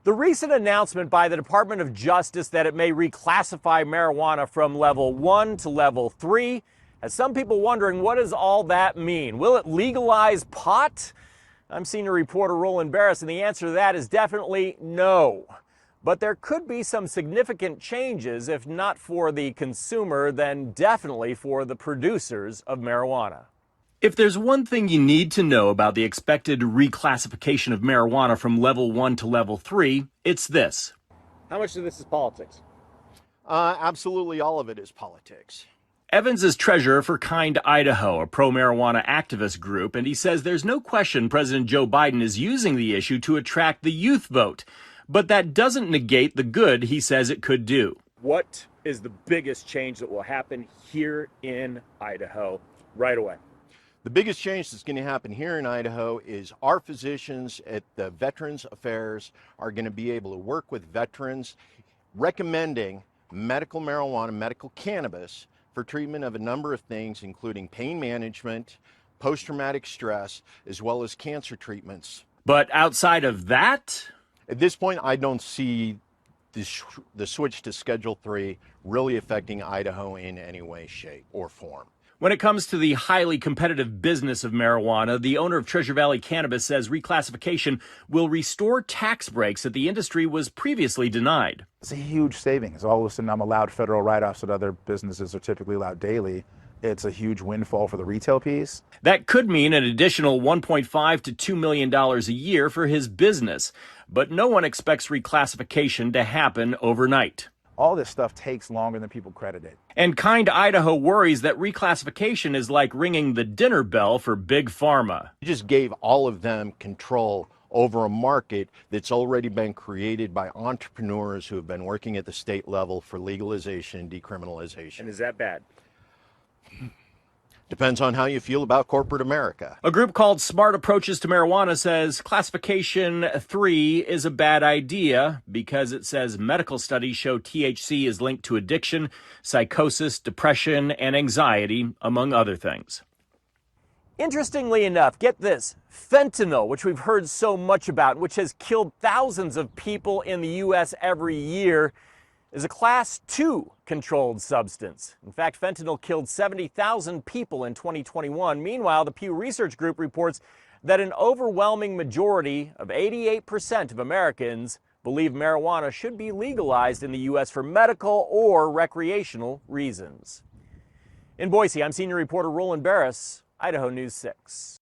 The recent announcement by the Department of Justice that it may reclassify marijuana from level 1 to level 3 has some people wondering, what does all that mean? Will it legalize pot? I'm senior reporter Roland Barris, and the answer to that is definitely no. But there could be some significant changes, if not for the consumer, then definitely for the producers of marijuana. If there's one thing you need to know about the expected reclassification of marijuana from level 1 to level 3, it's this. How much of this is politics? Absolutely all of it is politics. Evans is treasurer for Kind Idaho, a pro-marijuana activist group, and he says there's no question President Joe Biden is using the issue to attract the youth vote. But that doesn't negate the good he says it could do. What is the biggest change that will happen here in Idaho right away? The biggest change that's going to happen here in Idaho is our physicians at the Veterans Affairs are going to be able to work with veterans recommending medical marijuana, medical cannabis for treatment of a number of things, including pain management, post-traumatic stress, as well as cancer treatments. But outside of that, at this point, I don't see the switch to Schedule 3 really affecting Idaho in any way, shape, or form. When it comes to the highly competitive business of marijuana, the owner of Treasure Valley Cannabis says reclassification will restore tax breaks that the industry was previously denied. It's a huge savings. All of a sudden, I'm allowed federal write-offs that other businesses are typically allowed daily. It's a huge windfall for the retail piece. That could mean an additional $1.5 to $2 million a year for his business. But no one expects reclassification to happen overnight. All this stuff takes longer than people credit it. And Kind Idaho worries that reclassification is like ringing the dinner bell for Big Pharma. You just gave all of them control over a market that's already been created by entrepreneurs who have been working at the state level for legalization and decriminalization. And is that bad? Depends on how you feel about corporate America. A group called Smart Approaches to Marijuana says classification 3 is a bad idea because it says medical studies show THC is linked to addiction, psychosis, depression, and anxiety, among other things. Interestingly enough, get this, fentanyl, which we've heard so much about, which has killed thousands of people in the U.S. every year, is a Class 2 controlled substance. In fact, fentanyl killed 70,000 people in 2021. Meanwhile, the Pew Research Group reports that an overwhelming majority of 88% of Americans believe marijuana should be legalized in the U.S. for medical or recreational reasons. In Boise, I'm senior reporter Roland Barris, Idaho News 6.